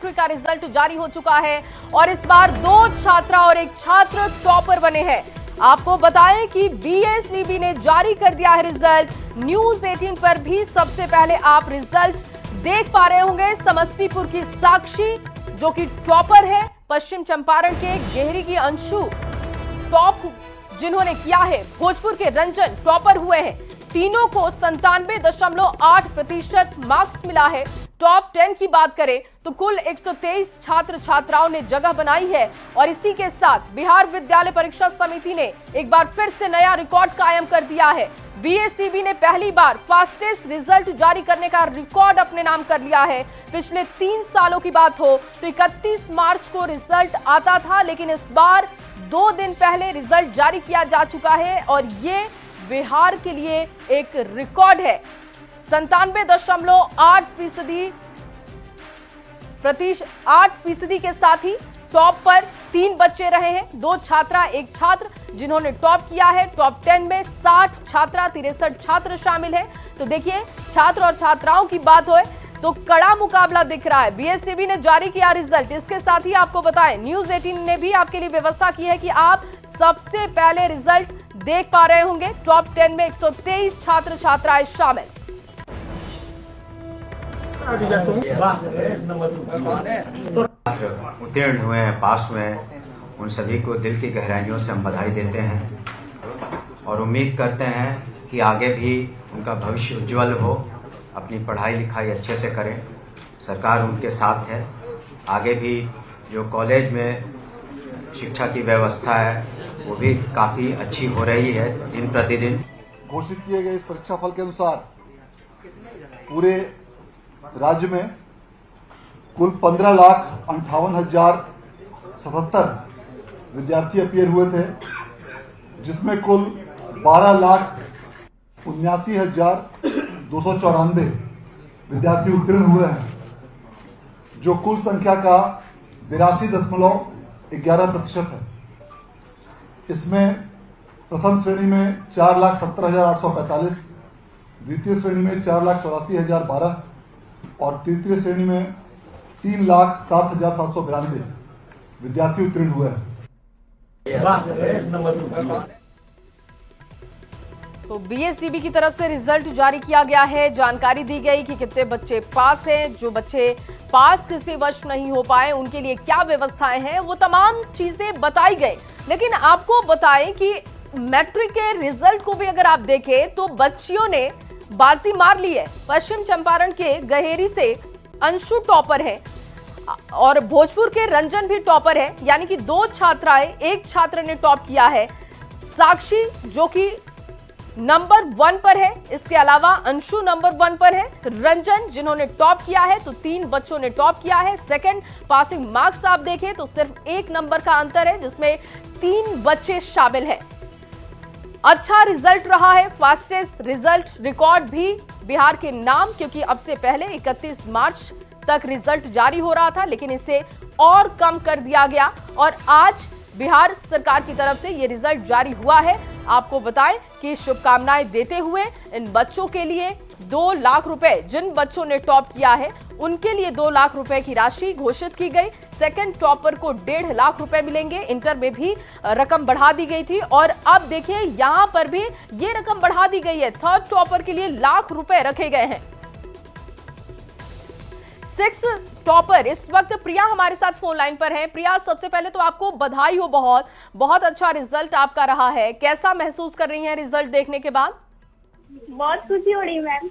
Matric का result जारी हो चुका है और इस बार 2 छात्रा और 1 छात्र टॉपर बने हैं। आपको बताएं कि बीएसईबी ने जारी कर दिया है रिजल्ट। न्यूज 18 पर भी सबसे पहले आप रिजल्ट देख पा रहे होंगे। समस्तीपुर की साक्षी जो कि टॉपर है, पश्चिम चंपारण के गेहरी की अंशु टॉप जिन्होंने किया है, भोजपुर के रंजन टॉपर हुए हैं। तीनों को 97.8% मार्क्स मिला है। टॉप 10 की बात करें तो कुल 123 छात्र छात्राओं ने जगह बनाई है और इसी के साथ बिहार विद्यालय परीक्षा समिति ने एक बार फिर से नया रिकॉर्ड कायम कर दिया है। बीएसईबी ने पहली बार फास्टेस्ट रिजल्ट जारी करने का रिकॉर्ड अपने नाम कर लिया है। पिछले 3 सालों की बात हो तो 31 मार्च को रिजल्ट आता था, लेकिन इस बार 2 दिन पहले रिजल्ट जारी किया जा चुका है और ये बिहार के लिए एक रिकॉर्ड है। 97.8% के साथ ही टॉप पर 3 बच्चे रहे हैं, 2 छात्रा 1 छात्र जिन्होंने टॉप किया है। टॉप 10 में 60 छात्रा 63 छात्र शामिल है। तो देखिए, छात्र और छात्राओं की बात हो तो कड़ा मुकाबला दिख रहा है। बीएसईबी ने जारी किया रिजल्ट। इसके साथ ही आपको बताएं, न्यूज 18 ने भी आपके लिए व्यवस्था की है कि आप सबसे पहले रिजल्ट देख पा रहे होंगे। टॉप 10 में 123 छात्र छात्राएं शामिल। उत्तीर्ण हुए हैं, पास हुए हैं, उन सभी को दिल की गहराइयों से हम बधाई देते हैं और उम्मीद करते हैं कि आगे भी उनका भविष्य उज्जवल हो, अपनी पढ़ाई लिखाई अच्छे से करें। सरकार उनके साथ है। आगे भी जो कॉलेज में शिक्षा की व्यवस्था है वो भी काफ़ी अच्छी हो रही है दिन प्रतिदिन। घोषित किए गए इस परीक्षा फल के अनुसार पूरे राज्य में कुल 15,58,077 विद्यार्थी अपीयर हुए थे, जिसमें कुल 12,79,294 विद्यार्थी उत्तीर्ण हुए हैं, जो कुल संख्या का 82.11% है। इसमें प्रथम श्रेणी में 4,70,845, द्वितीय श्रेणी में 4,84,012 और तृतीय श्रेणी में 3,07,792 विद्यार्थी उत्तीर्ण हुए हैं। तो बीएसईबी की तरफ से रिजल्ट जारी किया गया है। जानकारी दी गई कि कितने बच्चे पास हैं, जो बच्चे पास किसी वश नहीं हो पाए उनके लिए क्या व्यवस्थाएं हैं, वो तमाम चीजें बताई गई। लेकिन आपको बताएं कि मैट्रिक के रिजल्ट को भी अगर आप देखें तो बच्चियों ने बाजी मार ली है। पश्चिम चंपारण के गहेरी से अंशु टॉपर है और भोजपुर के रंजन भी टॉपर है, यानी कि 2 छात्राएं 1 छात्र ने टॉप किया है। साक्षी जो कि नंबर 1 पर है, इसके अलावा अंशु नंबर 1 पर है। रंजन जिन्होंने टॉप किया है, तो 3 बच्चों ने टॉप किया है। सेकंड पासिंग मार्क्स आप देखें तो सिर्फ 1 नंबर का अंतर है, जिसमें 3 बच्चे शामिल हैं। अच्छा रिजल्ट रहा है, फास्टेस्ट रिजल्ट रिकॉर्ड भी बिहार के नाम, क्योंकि अब से पहले 31 मार्च तक रिजल्ट जारी हो रहा था, लेकिन इसे और कम कर दिया गया और आज बिहार सरकार की तरफ से ये रिजल्ट जारी हुआ है। आपको बताएं कि शुभकामनाएं देते हुए इन बच्चों के लिए 2 लाख रुपए, जिन बच्चों ने टॉप किया है उनके लिए 2 लाख रुपए की राशि घोषित की गई। सेकंड टॉपर को 1.5 लाख रुपए मिलेंगे। इंटर में भी रकम बढ़ा दी गई थी और अब देखिए यहां पर भी ये रकम बढ़ा दी गई है। थर्ड टॉपर के लिए लाख रुपए रखे गए हैं। 6 टॉपर इस वक्त प्रिया हमारे साथ फोन लाइन पर है। प्रिया, सबसे पहले तो आपको बधाई हो, बहुत बहुत अच्छा रिजल्ट आपका रहा है। कैसा महसूस कर रही हैं रिजल्ट देखने के बाद? बहुत खुशी हो रही है मैम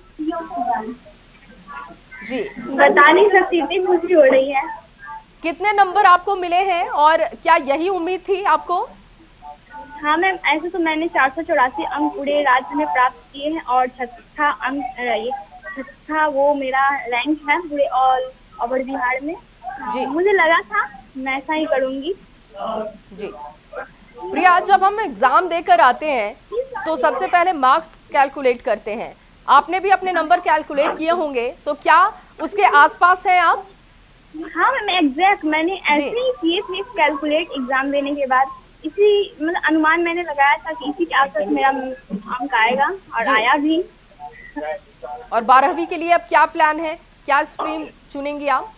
जी, बता नहीं सकती, इतनी खुशी हो रही है। कितने नंबर आपको मिले हैं और क्या यही उम्मीद थी आपको? हाँ मैम, ऐसे तो मैंने 484 अंक पूरे राज्य में प्राप्त किए हैं और 6ठा अंक छठा वो मेरा रैंक है पूरे ऑल ओवर बिहार में। जी, मुझे लगा था मैं ऐसा ही करूँगी। जी प्रिया, जब हम एग्जाम देकर आते हैं तो सबसे पहले मार्क्स कैलकुलेट करते हैं। आपने भी अपने नंबर कैलकुलेट किए होंगे, तो क्या उसके आसपास हैं आप? हाँ मैम, एग्जैक्ट मैंने ऐसे ही किए थे कैलकुलेट एग्जाम देने के बाद। इसी मतलब अनुमान मैंने लगाया था कि इसी के आसपास मेरा अंक आएगा और आया भी। और 12वीं के लिए अब क्या प्लान है, क्या स्ट्रीम चुनेंगी आप?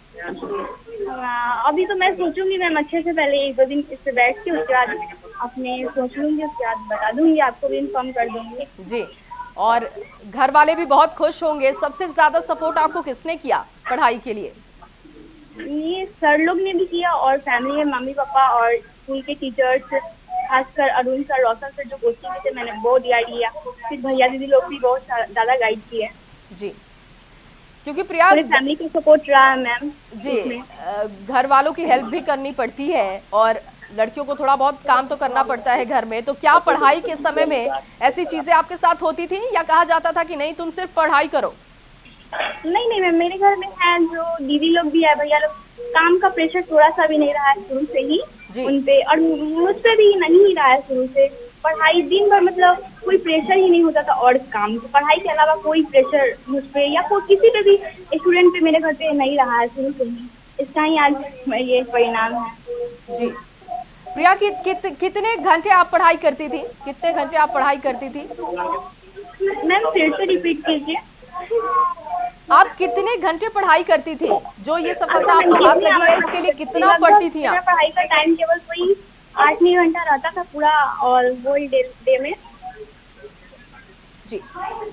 अभी तो मैं सोचूंगी मैम, अच्छे से पहले 1-2 दिन इस पे बैठ के उसके बाद अपने सोच लूंगी, उसके बाद बता दूंगी, आपको भी इन्फॉर्म कर दूंगी। जी, और घर वाले भी बहुत खुश होंगे। सबसे ज्यादा सपोर्ट आपको किसने किया पढ़ाई के लिए? ये सर लोग ने भी किया और फैमिली में मम्मी पापा और स्कूल के टीचर्स, खासकर अरुण सर, रोशन सर जो कोचिंग में थे, मैंने बहुत गाइड किया। फिर भैया दीदी लोग भी बहुत ज़्यादा गाइड किए। जी, क्योंकि प्रिया पूरी फैमिली का सपोर्ट रहा है मैम जी, घर वालों की हेल्प भी करनी पड़ती है और लड़कियों को थोड़ा बहुत काम तो करना पड़ता है घर में। तो क्या पढ़ाई के समय में ऐसी चीजें आपके साथ होती थी या कहा जाता था कि नहीं तुम सिर्फ पढ़ाई करो? नहीं मैम, मेरे घर में है जो दीदी लोग भी है, भैया लोग, काम का प्रेशर थोड़ा सा भी नहीं रहा है शुरू से ही उन पे, और मुझ पे भी नहीं रहा है शुरू से। पढ़ाई दिन भर मतलब कोई प्रेशर ही नहीं होता था, और काम पढ़ाई के अलावा कोई प्रेशर मुझ पे या कोई किसी पे भी स्टूडेंट पे मेरे घर पे नहीं रहा है शुरू से ही। इसका ही आज ये परिणाम है। जी प्रिया, कितने घंटे आप पढ़ाई करती थी? कितने घंटे आप पढ़ाई करती थी? मैम फिर से रिपीट कीजिए। आप कितने घंटे पढ़ाई करती थी? जो ये सफलता आपको हाथ लगी है इसके लिए कितना पढ़ती थी आप? पढ़ाई का टाइम केवल वही 8-9 घंटा रहता था पूरा, और वही डे में। जी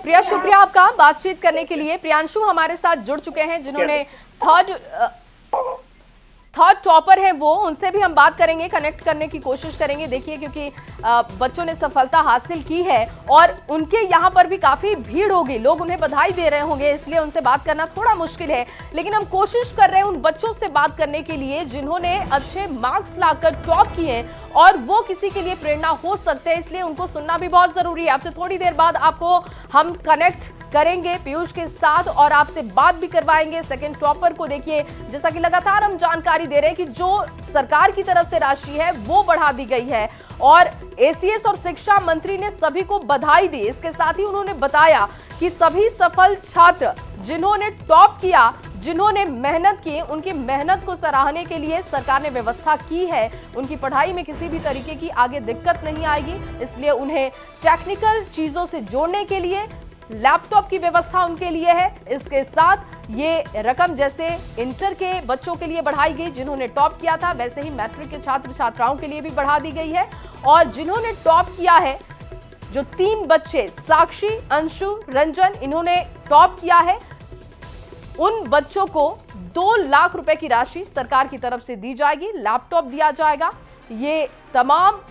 प्रिया, शुक्रिया आपका बातचीत करने के लिए। प्रियांशु हमारे साथ जुड़ चुके हैं जिन्होंने थर्ड टॉपर है वो, उनसे भी हम बात करेंगे, कनेक्ट करने की कोशिश करेंगे। देखिए क्योंकि बच्चों ने सफलता हासिल की है और उनके यहाँ पर भी काफी भीड़ होगी, लोग उन्हें बधाई दे रहे होंगे, इसलिए उनसे बात करना थोड़ा मुश्किल है। लेकिन हम कोशिश कर रहे हैं उन बच्चों से बात करने के लिए जिन्होंने अच्छे मार्क्स लाकर टॉप किए हैं और वो किसी के लिए प्रेरणा हो सकते हैं, इसलिए उनको सुनना भी बहुत जरूरी है। आपसे थोड़ी देर बाद आपको हम कनेक्ट करेंगे पीयूष के साथ और आपसे बात भी करवाएंगे सेकंड टॉपर को। देखिए जैसा कि लगातार हम जानकारी दे रहे हैं कि जो सरकार की तरफ से राशि है वो बढ़ा दी गई है और एसीएस और शिक्षा मंत्री ने सभी को बधाई दी। इसके साथ ही उन्होंने बताया कि सभी सफल छात्र जिन्होंने टॉप किया, जिन्होंने मेहनत की, उनकी मेहनत को सराहने के लिए सरकार ने व्यवस्था की है। उनकी पढ़ाई में किसी भी तरीके की आगे दिक्कत नहीं आएगी, इसलिए उन्हें टेक्निकल चीजों से जोड़ने के लिए लैपटॉप की व्यवस्था उनके लिए है। इसके साथ ये रकम जैसे इंटर के बच्चों के लिए बढ़ाई गई जिन्होंने टॉप किया था, वैसे ही मैट्रिक के छात्र छात्राओं के लिए भी बढ़ा दी गई है। और जिन्होंने टॉप किया है, जो 3 बच्चे साक्षी, अंशु, रंजन, इन्होंने टॉप किया है, उन बच्चों को 2 लाख रुपए की राशि सरकार की तरफ से दी जाएगी, लैपटॉप दिया जाएगा। ये तमाम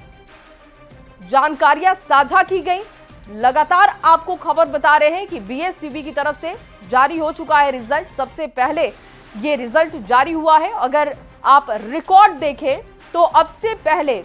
जानकारियां साझा की गई। लगातार आपको खबर बता रहे हैं कि बीएससीबी की तरफ से जारी हो चुका है रिजल्ट। सबसे पहले ये रिजल्ट जारी हुआ है। अगर आप रिकॉर्ड देखें तो अब से पहले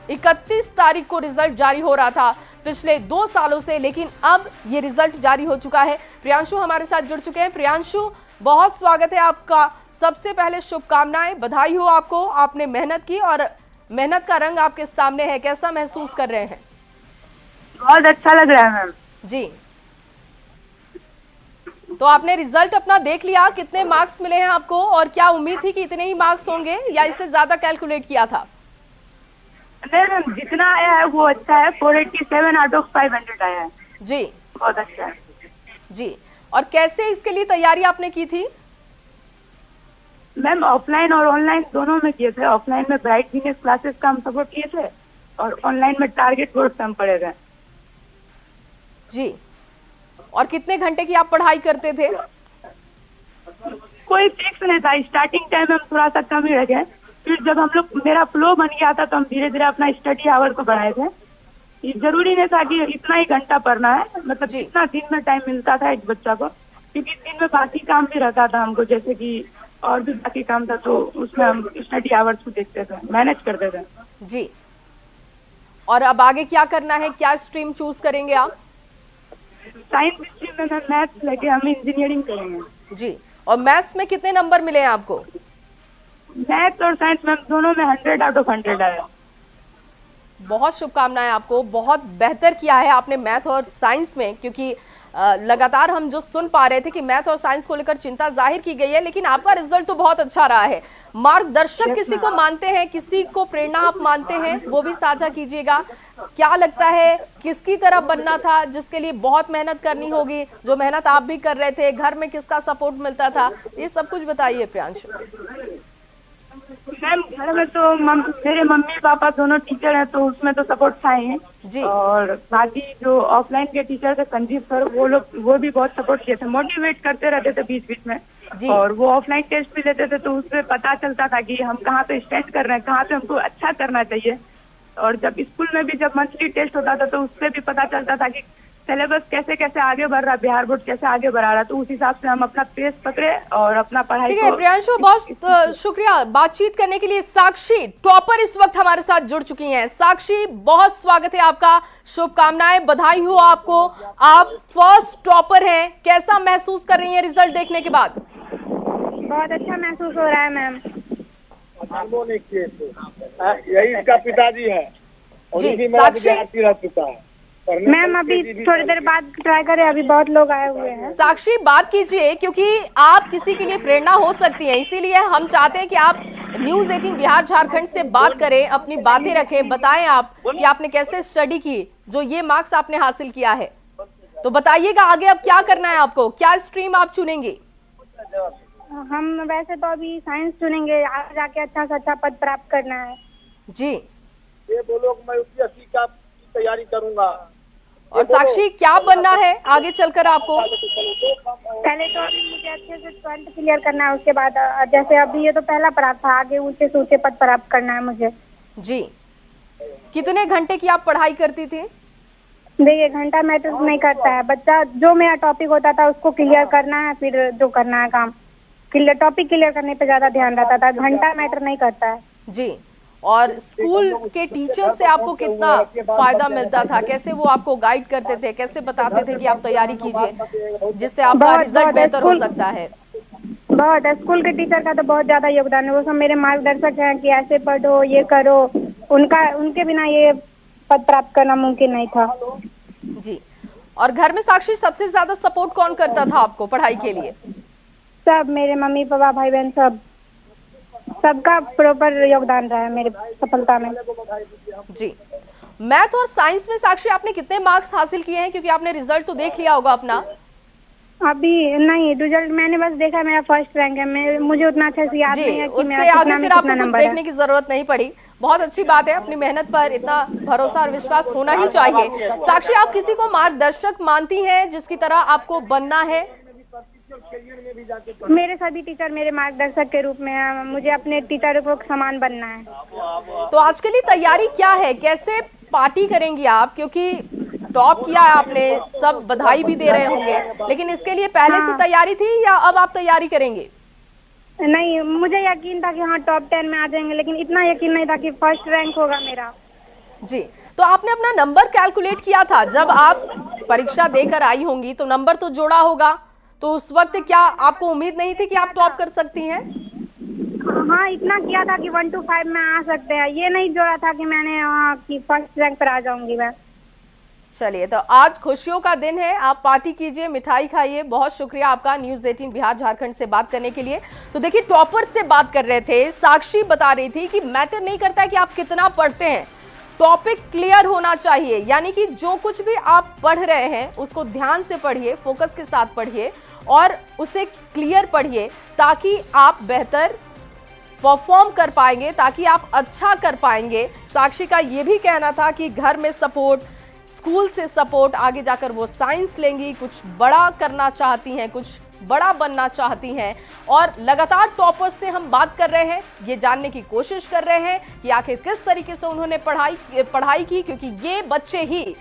31 तारीख को रिजल्ट जारी हो रहा था पिछले 2 सालों से, लेकिन अब ये रिजल्ट जारी हो चुका है। प्रियांशु हमारे साथ जुड़ चुके हैं। प्रियांशु, बहुत स्वागत है आपका। सबसे पहले शुभकामनाएं, बधाई हो आपको, आपने मेहनत की और मेहनत का रंग आपके सामने है। कैसा महसूस कर रहे हैं? बहुत अच्छा लग रहा है मैम जी। तो आपने रिजल्ट अपना देख लिया, कितने मार्क्स मिले हैं आपको और क्या उम्मीद थी कि इतने ही मार्क्स होंगे या इससे ज्यादा कैलकुलेट किया था? नहीं मैम, जितना आया है वो अच्छा है। 487 आउट ऑफ 500 आया है जी, बहुत अच्छा है जी। और कैसे इसके लिए तैयारी आपने की थी? मैम ऑफलाइन और ऑनलाइन दोनों में किए थे। ऑफलाइन में ब्राइट जीनियस क्लासेस का हम सपोर्ट किए थे और ऑनलाइन में टारगेट कोर्स हम पढ़े थे जी। और कितने घंटे की आप पढ़ाई करते थे? कोई फिक्स नहीं था। स्टार्टिंग टाइम में हम थोड़ा सा कम ही रखे, फिर जब हम लोग मेरा फ्लो बन गया था तो हम धीरे धीरे अपना स्टडी आवर को बढ़ाए थे। ये जरूरी नहीं था कि इतना ही घंटा पढ़ना है, मतलब जितना दिन में टाइम मिलता था एक बच्चा को, क्योंकि दिन में बाकी काम भी रहता था हमको, जैसे कि और भी बाकी काम था, तो उसमें हम स्टडी आवर्स को देखते थे, मैनेज करते थे जी। और अब आगे क्या करना है, क्या स्ट्रीम चूज करेंगे आप? साइंस स्ट्रीम में मैथ्स लेके हम इंजीनियरिंग करेंगे जी। और मैथ्स में कितने नंबर मिले हैं आपको? मैथ्स और साइंस में दोनों में 100 आउट ऑफ 100 आया। बहुत शुभकामनाएं आपको, बहुत बेहतर किया है आपने मैथ और साइंस में, क्योंकि लगातार हम जो सुन पा रहे थे कि मैथ और साइंस को लेकर चिंता जाहिर की गई है, लेकिन आपका रिजल्ट तो बहुत अच्छा रहा है। मार्गदर्शक किसी को मानते हैं, किसी को प्रेरणा आप मानते हैं, वो भी साझा कीजिएगा। क्या लगता है किसकी तरफ बनना था जिसके लिए बहुत मेहनत करनी होगी, जो मेहनत आप भी कर रहे थे, घर में किसका सपोर्ट मिलता था, ये सब कुछ बताइए प्रियांशु। मैडम तो मेरे मम्मी पापा दोनों टीचर हैं, तो उसमें तो सपोर्ट था ही जी। और बाकी जो ऑफलाइन के टीचर थे संजीव सर, वो भी बहुत सपोर्ट किए थे, मोटिवेट करते रहते थे बीच बीच में जी। और वो ऑफलाइन टेस्ट भी लेते थे, तो उससे पता चलता था कि हम कहाँ पे स्टैंड कर रहे हैं, कहाँ पे हमको अच्छा करना चाहिए। और जब स्कूल में भी जब मंथली टेस्ट होता था तो उससे भी पता चलता था कि सिलेबस कैसे कैसे आगे बढ़ रहा है, बिहार बोर्ड कैसे आगे बढ़ा रहा है, तो उस हिसाब से हम अपना पेस पकड़े और अपना पढ़ाई ठीक है प्रियांशु, बहुत शुक्रिया बातचीत करने के लिए। साक्षी टॉपर इस वक्त हमारे साथ जुड़ चुकी हैं। साक्षी, बहुत स्वागत है आपका, शुभकामनाएं, बधाई हो आपको, आप फर्स्ट टॉपर हैं। कैसा महसूस कर रही हैं रिजल्ट देखने के बाद? बहुत अच्छा महसूस हो रहा है मैम। यही इसका पिताजी है और जी, ये भी मेरा साक्षी। विद्यार्थी रह चुका है। मैम अभी थोड़ी देर बाद ट्राई करें, अभी बहुत लोग आए हुए हैं। साक्षी, बात कीजिए, क्योंकि आप किसी के लिए प्रेरणा हो सकती हैं, इसीलिए हम चाहते हैं कि आप न्यूज़ 18 बिहार झारखंड से बात करें, अपनी बातें रखें, बताएं आप कि आपने कैसे स्टडी की, जो ये मार्क्स आपने हासिल किया है। तो बताइएगा आगे अब क्या करना है आपको, क्या स्ट्रीम आप चुनेंगे? हम वैसे तो अभी साइंस चुनेंगे, आगे जाके अच्छा से अच्छा पद प्राप्त करना है। जी। ये बोलो कि मैं यूपीएससी का तैयारी करूंगा। और साक्षी, क्या बनना है आगे चलकर आपको? पहले तो अभी मुझे अच्छे से 12th क्लियर करना है, उसके बाद जैसे अभी ये तो पहला प्राप्त था, आगे ऊंचे से ऊंचे पद प्राप्त करना है मुझे। जी। कितने घंटे की आप पढ़ाई करती थी? देखिए, घंटा मैटर नहीं करता है, बच्चा जो मेरा टॉपिक होता था उसको क्लियर करना है, फिर जो करना है काम टॉपिक क्लियर करने पे ज्यादा ध्यान रहता था, घंटा मैटर नहीं करता है। जी। और स्कूल के टीचर से आपको कितना फायदा मिलता था? कैसे वो आपको गाइड करते थे, कैसे बताते थे कि आप तैयारी कीजिए जिससे आपका रिजल्ट बेहतर हो सकता है? बहुत, स्कूल के टीचर का तो बहुत ज्यादा योगदान है, वो सब मेरे मार्गदर्शक हैं कि ऐसे पढ़ो, ये करो, उनके बिना ये पद प्राप्त करना मुमकिन नहीं था। जी। और घर में साक्षी सबसे ज्यादा सपोर्ट कौन करता था आपको पढ़ाई के लिए? सब, मेरे मम्मी पापा भाई बहन सबका प्रॉपर योगदान रहा है मेरे सफलता में। जी। मैथ और साइंस में साक्षी आपने कितने मार्क्स हासिल किए हैं, क्योंकि आपने रिजल्ट तो देख लिया होगा अपना? अभी नहीं, रिजल्ट मैंने बस देखा, मेरा फर्स्ट रैंक है, मुझे उतना अच्छे से याद नहीं है कि उसके मेरा आगे कितना फिर में आपको कितना कुछ नंबर देखने है। की जरूरत नहीं पड़ी। बहुत अच्छी बात है, अपनी मेहनत पर इतना भरोसा और विश्वास होना ही चाहिए। साक्षी, आप किसी को मार्गदर्शक मानती हैं जिसकी तरह आपको बनना है? मेरे सभी टीचर मेरे मार्गदर्शक के रूप में हैं, मुझे अपने टीचरों को समान बनना है। तो आज के लिए तैयारी क्या है, कैसे पार्टी करेंगी आप? क्योंकि टॉप किया है आपने, सब बधाई भी दे रहे होंगे, लेकिन इसके लिए पहले से तैयारी थी या अब आप तैयारी करेंगे? नहीं, मुझे यकीन था कि हाँ टॉप 10 में आ जाएंगे, लेकिन इतना यकीन नहीं था कि फर्स्ट रैंक होगा मेरा। जी। तो आपने अपना नंबर कैलकुलेट किया था जब आप परीक्षा देकर आई होंगी, तो नंबर तो जोड़ा होगा, तो उस वक्त क्या आपको उम्मीद नहीं थी कि आप टॉप कर सकती हैं? हाँ, इतना किया था कि 1 to 5 में आ सकते हैं, ये नहीं जोड़ा था कि मैंने कि फर्स्ट रैंक पर आ जाऊंगी मैं। चलिए, तो आज खुशियों का दिन है, आप पार्टी कीजिए, मिठाई खाइए। बहुत शुक्रिया आपका न्यूज़ 18 बिहार झारखंड से बात करने के लिए। तो देखिए, टॉपर से बात कर रहे थे, साक्षी बता रही थी कि मैटर नहीं करता है कि आप कितना पढ़ते हैं, टॉपिक क्लियर होना चाहिए। यानी कि जो कुछ भी आप पढ़ रहे हैं उसको ध्यान से पढ़िए, फोकस के साथ पढ़िए और उसे क्लियर पढ़िए, ताकि आप बेहतर परफॉर्म कर पाएंगे, ताकि आप अच्छा कर पाएंगे। साक्षी का ये भी कहना था कि घर में सपोर्ट, स्कूल से सपोर्ट, आगे जाकर वो साइंस लेंगी, कुछ बड़ा करना चाहती हैं, कुछ बड़ा बनना चाहती हैं। और लगातार टॉपर्स से हम बात कर रहे हैं, ये जानने की कोशिश कर रहे हैं कि आखिर किस तरीके से उन्होंने पढ़ाई की, क्योंकि ये बच्चे ही